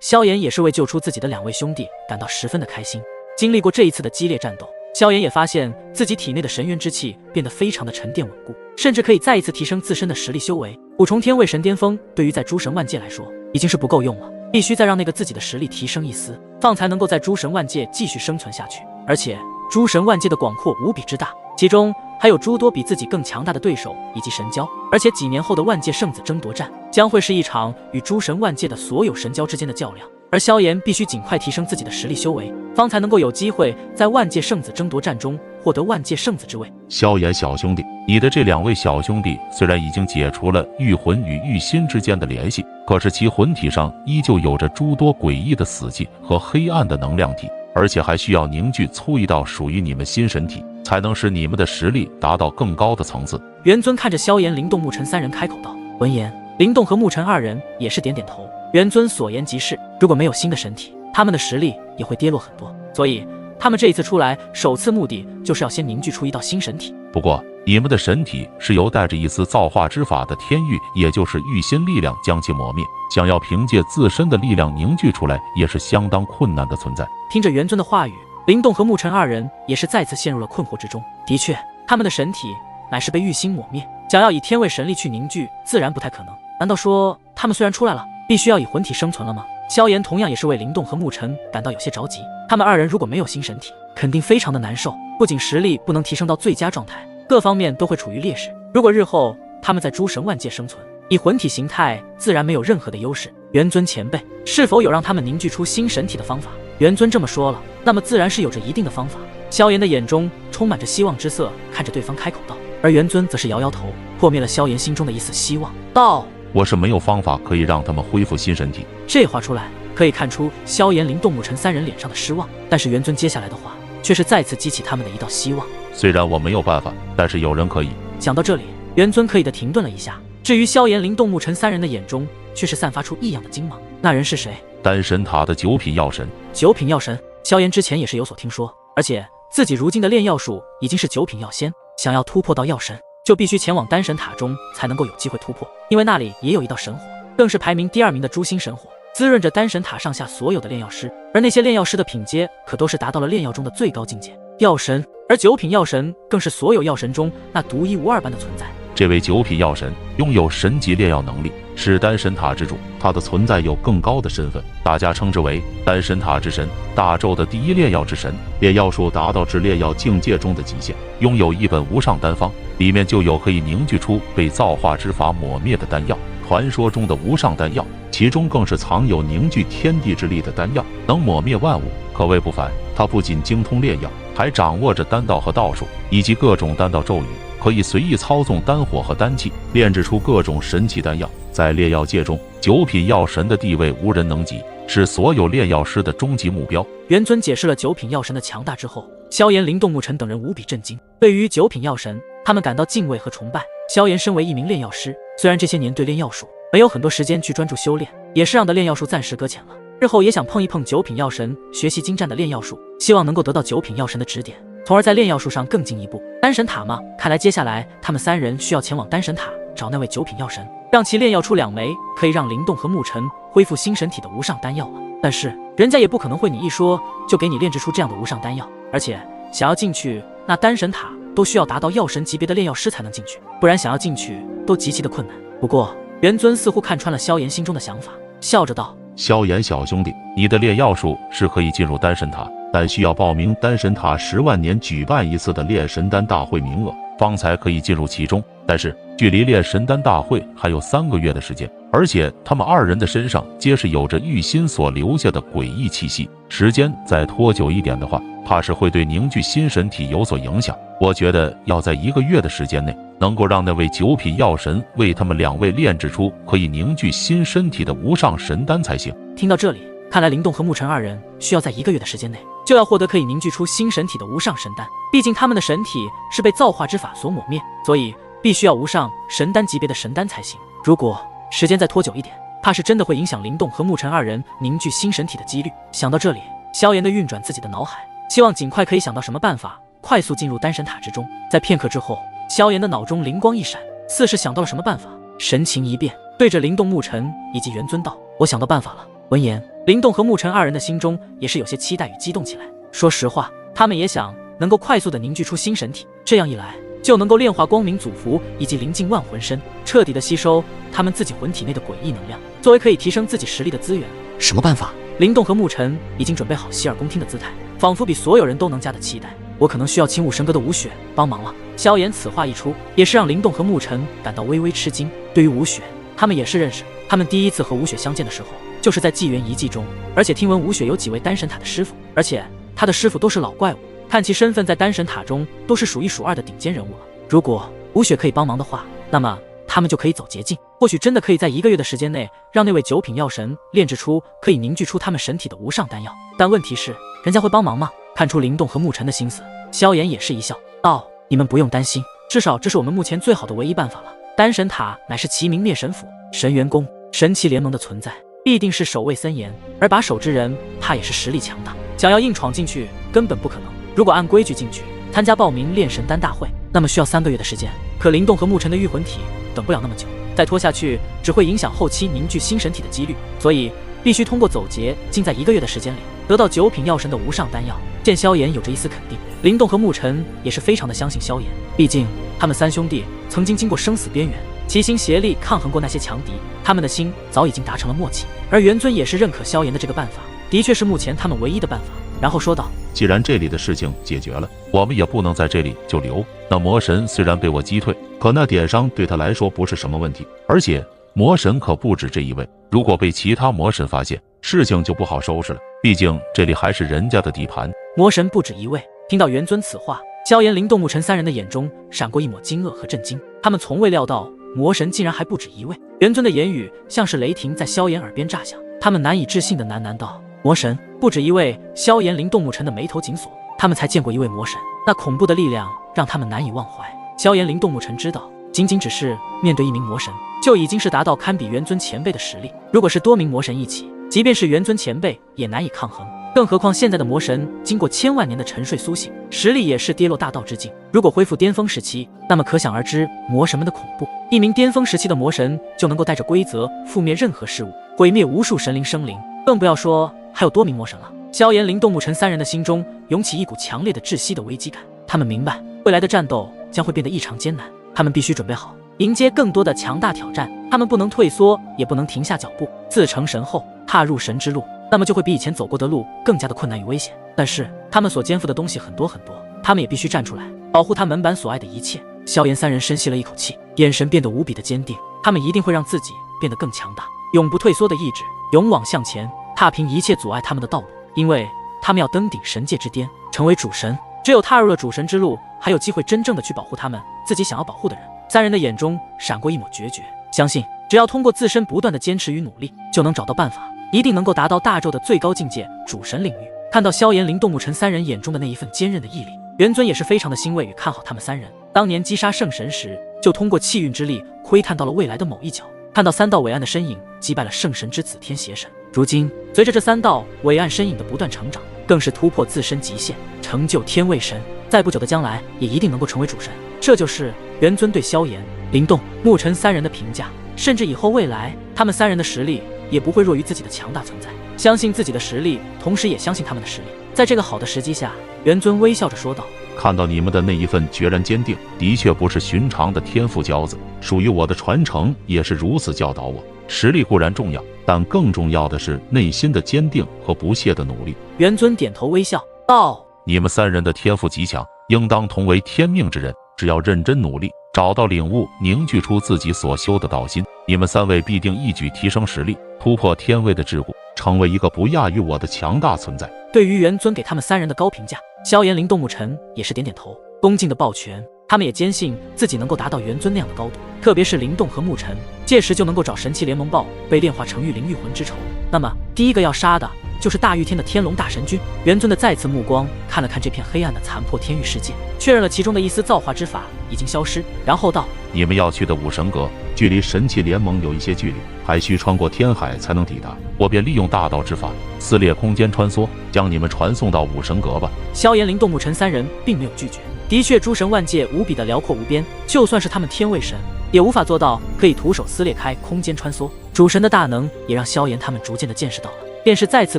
萧炎也是为救出自己的2位兄弟感到十分的开心。经历过这一次的激烈战斗，萧炎也发现自己体内的神元之气变得非常的沉淀稳固，甚至可以再一次提升自身的实力修为。5重天位神巅峰对于在诸神万界来说已经是不够用了，必须再让那个自己的实力提升一丝，方才能够在诸神万界继续生存下去。而且诸神万界的广阔无比之大，其中还有诸多比自己更强大的对手以及神交，而且几年后的万界圣子争夺战将会是一场与诸神万界的所有神交之间的较量。而萧炎必须尽快提升自己的实力修为，方才能够有机会在万界圣子争夺战中获得万界圣子之位。萧炎小兄弟，你的这2位小兄弟虽然已经解除了御魂与御心之间的联系，可是其魂体上依旧有着诸多诡异的死气和黑暗的能量体，而且还需要凝聚出一道属于你们心神体，才能使你们的实力达到更高的层次。元尊看着萧炎、灵动、沐尘3人开口道。闻言，灵动和沐尘2人也是点点头。元尊所言极是，如果没有新的神体，他们的实力也会跌落很多，所以他们这一次出来首次目的就是要先凝聚出一道新神体。不过你们的神体是由带着一丝造化之法的天域，也就是御心力量将其磨灭，想要凭借自身的力量凝聚出来也是相当困难的存在。听着元尊的话语，灵动和沐尘2人也是再次陷入了困惑之中。的确，他们的神体乃是被御心抹灭，想要以天位神力去凝聚自然不太可能。难道说他们虽然出来了，必须要以魂体生存了吗？萧炎同样也是为灵动和沐尘感到有些着急，他们2人如果没有新神体，肯定非常的难受，不仅实力不能提升到最佳状态，各方面都会处于劣势。如果日后他们在诸神万界生存，以魂体形态自然没有任何的优势。元尊前辈，是否有让他们凝聚出新神体的方法？元尊这么说了，那么自然是有着一定的方法。萧炎的眼中充满着希望之色，看着对方开口道，而元尊则是摇摇头，破灭了萧炎心中的一丝希望，道：我是没有方法可以让他们恢复新神体。这话出来，可以看出萧炎、灵动、沐尘3人脸上的失望，但是元尊接下来的话却是再次激起他们的一道希望。虽然我没有办法，但是有人可以。讲到这里，元尊可以的停顿了一下，至于萧炎、灵动、沐尘3人的眼中却是散发出异样的金芒。那人是谁？丹神塔的9品药神。9品药神，萧炎之前也是有所听说，而且自己如今的炼药术已经是9品药仙，想要突破到药神，就必须前往丹神塔中才能够有机会突破，因为那里也有一道神火，更是排名第2名的诛心神火，滋润着丹神塔上下所有的炼药师，而那些炼药师的品阶可都是达到了炼药中的最高境界，药神。而9品药神更是所有药神中那独一无二般的存在。这位9品药神拥有神级炼药能力，是丹神塔之主，他的存在有更高的身份，大家称之为丹神塔之神，大宙的第1炼药之神，炼药术达到至炼药境界中的极限，拥有一本无上丹方，里面就有可以凝聚出被造化之法抹灭的丹药，传说中的无上丹药，其中更是藏有凝聚天地之力的丹药，能抹灭万物，可谓不凡。他不仅精通炼药，还掌握着丹道和道术，以及各种丹道咒语，可以随意操纵丹火和丹气，炼制出各种神奇丹药。在炼药界中，9品药神的地位无人能及，是所有炼药师的终极目标。元尊解释了9品药神的强大之后，萧炎、灵动、沐尘等人无比震惊。对于9品药神，他们感到敬畏和崇拜。萧炎身为一名炼药师，虽然这些年对炼药术没有很多时间去专注修炼，也是让的炼药术暂时搁浅了，日后也想碰一碰9品药神，学习精湛的炼药术，希望能够得到9品药神的指点，从而在炼药术上更进一步。丹神塔嘛，看来接下来他们3人需要前往丹神塔找那位9品药神，让其炼药出2枚可以让灵动和沐尘恢复新神体的无上丹药啊。但是人家也不可能会你一说就给你炼制出这样的无上丹药，而且想要进去，那丹神塔都需要达到药神级别的炼药师才能进去，不然想要进去都极其的困难。不过元尊似乎看穿了萧炎心中的想法，笑着道：萧炎小兄弟，你的炼药术是可以进入丹神塔，但需要报名丹神塔10万年举办一次的炼神丹大会名额，方才可以进入其中。但是距离炼神丹大会还有3个月的时间，而且他们2人的身上皆是有着御心所留下的诡异气息，时间再拖久一点的话，怕是会对凝聚新神体有所影响。我觉得要在1个月的时间内，能够让那位9品药神为他们2位炼制出可以凝聚新身体的无上神丹才行。听到这里，看来灵动和沐尘2人需要在1个月的时间内就要获得可以凝聚出新神体的无上神丹，毕竟他们的神体是被造化之法所抹灭，所以必须要无上神丹级别的神丹才行。如果时间再拖久一点，怕是真的会影响灵动和沐尘2人凝聚新神体的几率。想到这里，萧炎的运转自己的脑海，希望尽快可以想到什么办法快速进入丹神塔之中。在片刻之后，萧炎的脑中灵光一闪，似是想到了什么办法，神情一变，对着灵动、沐尘以及元尊道：我想到办法了。闻言，灵动和沐晨二人的心中也是有些期待与激动起来。说实话，他们也想能够快速的凝聚出新神体，这样一来就能够炼化光明祖符以及灵境万魂身，彻底的吸收他们自己魂体内的诡异能量，作为可以提升自己实力的资源。什么办法？灵动和沐晨已经准备好洗耳恭听的姿态，仿佛比所有人都能加的期待。我可能需要请武神阁的吴雪帮忙了。萧炎此话一出，也是让灵动和沐晨感到微微吃惊。对于吴雪，他们也是认识，他们第一次和吴雪相见的时候，就是在纪元遗迹中，而且听闻吴雪有几位丹神塔的师傅，而且他的师傅都是老怪物，看其身份在丹神塔中都是数一数二的顶尖人物了。如果吴雪可以帮忙的话，那么他们就可以走捷径，或许真的可以在1个月的时间内，让那位九品药神炼制出可以凝聚出他们神体的无上丹药。但问题是，人家会帮忙吗？看出灵动和沐晨的心思，萧炎也是一笑道：“你们不用担心，至少这是我们目前最好的唯一办法了。丹神塔乃是齐名灭神府、神元宫、神奇联盟的存在，必定是守卫森严，而把守之人怕也是实力强大，想要硬闯进去根本不可能。如果按规矩进去参加报名炼神丹大会，那么需要3个月的时间。可灵动和沐晨的御魂体等不了那么久，再拖下去只会影响后期凝聚新神体的几率，所以必须通过走捷径，在1个月的时间里得到9品药神的无上丹药。见萧炎有着一丝肯定，灵动和沐晨也是非常的相信萧炎，毕竟他们3兄弟曾经经过生死边缘，齐心协力抗衡过那些强敌，他们的心早已经达成了默契。而元尊也是认可萧炎的这个办法，的确是目前他们唯一的办法。然后说道：“既然这里的事情解决了，我们也不能在这里就留。那魔神虽然被我击退，可那点伤对他来说不是什么问题，而且魔神可不止这一位，如果被其他魔神发现，事情就不好收拾了。毕竟这里还是人家的地盘。”魔神不止一位。听到元尊此话，萧炎、灵动、沐晨3人的眼中闪过一抹惊愕和震惊，他们从未料到魔神竟然还不止一位。元尊的言语像是雷霆在萧炎耳边炸响，他们难以置信的喃喃道：“魔神不止一位。”萧炎、灵动、沐晨的眉头紧锁，他们才见过一位魔神，那恐怖的力量让他们难以忘怀。萧炎、灵动、沐晨知道，仅仅只是面对一名魔神，就已经是达到堪比元尊前辈的实力。如果是多名魔神一起，即便是元尊前辈也难以抗衡，更何况现在的魔神经过千万年的沉睡苏醒，实力也是跌落大道之境。如果恢复巅峰时期，那么可想而知魔神们的恐怖。一名巅峰时期的魔神就能够带着规则覆灭任何事物，毁灭无数神灵生灵，更不要说还有多名魔神了。萧炎、灵动、沐晨3人的心中涌起一股强烈的窒息的危机感，他们明白未来的战斗将会变得异常艰难，他们必须准备好迎接更多的强大挑战，他们不能退缩，也不能停下脚步。自成神后，踏入神之路，那么就会比以前走过的路更加的困难与危险。但是他们所肩负的东西很多很多，他们也必须站出来，保护他门板所爱的一切。萧炎3人深吸了一口气，眼神变得无比的坚定，他们一定会让自己变得更强大，永不退缩的意志，勇往向前，踏平一切阻碍他们的道路。因为他们要登顶神界之巅，成为主神。只有踏入了主神之路，还有机会真正的去保护他们自己想要保护的人。3人的眼中闪过一抹决绝，相信只要通过自身不断的坚持与努力，就能找到办法，一定能够达到大咒的最高境界主神领域。看到萧炎、灵动、沐晨3人眼中的那一份坚韧的毅力，元尊也是非常的欣慰与看好他们3人。当年击杀圣神时，就通过气运之力窥探到了未来的某一角，看到3道伟岸的身影击败了圣神之子天邪神。如今随着这3道伟岸身影的不断成长，更是突破自身极限，成就天位神，在不久的将来也一定能够成为主神。这就是元尊对萧炎、灵动、沐晨3人的评价。甚至以后未来，他们3人的实力也不会弱于自己的强大存在，相信自己的实力，同时也相信他们的实力。在这个好的时机下，元尊微笑着说道：“看到你们的那一份决然坚定，的确不是寻常的天赋骄子，属于我的传承也是如此教导我。实力固然重要，但更重要的是内心的坚定和不懈的努力。”元尊点头微笑道：“你们3人的天赋极强，应当同为天命之人。只要认真努力，找到领悟，凝聚出自己所修的道心，你们3位必定一举提升实力，突破天位的桎梏，成为一个不亚于我的强大存在。”对于元尊给他们3人的高评价，萧炎、灵动、沐晨也是点点头，恭敬的抱拳。他们也坚信自己能够达到元尊那样的高度，特别是灵动和沐晨，届时就能够找神奇联盟报被炼化成御灵御魂之仇。那么第一个要杀的就是大御天的天龙大神君。元尊的再次目光看了看这片黑暗的残破天域世界，确认了其中的一丝造化之法已经消失，然后道：“你们要去的武神阁距离神奇联盟有一些距离，还需穿过天海才能抵达。我便利用大道之法撕裂空间穿梭，将你们传送到武神阁吧。”萧炎、灵动、沐晨3人并没有拒绝。的确，诸神万界无比的辽阔无边，就算是他们天位神，也无法做到可以徒手撕裂开空间穿梭。主神的大能也让萧炎他们逐渐的见识到了。便是再次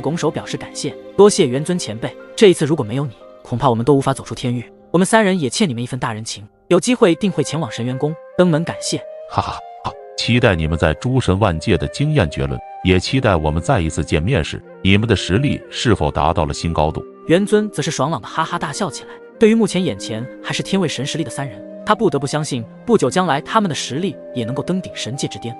拱手表示感谢，多谢元尊前辈，这一次如果没有你，恐怕我们都无法走出天域。我们3人也欠你们一份大人情，有机会定会前往神元宫登门感谢。哈哈哈！期待你们在诸神万界的惊艳绝伦，也期待我们再一次见面时，你们的实力是否达到了新高度。元尊则是爽朗的哈哈大笑起来。对于目前眼前还是天位神实力的3人，他不得不相信，不久将来他们的实力也能够登顶神界之巅。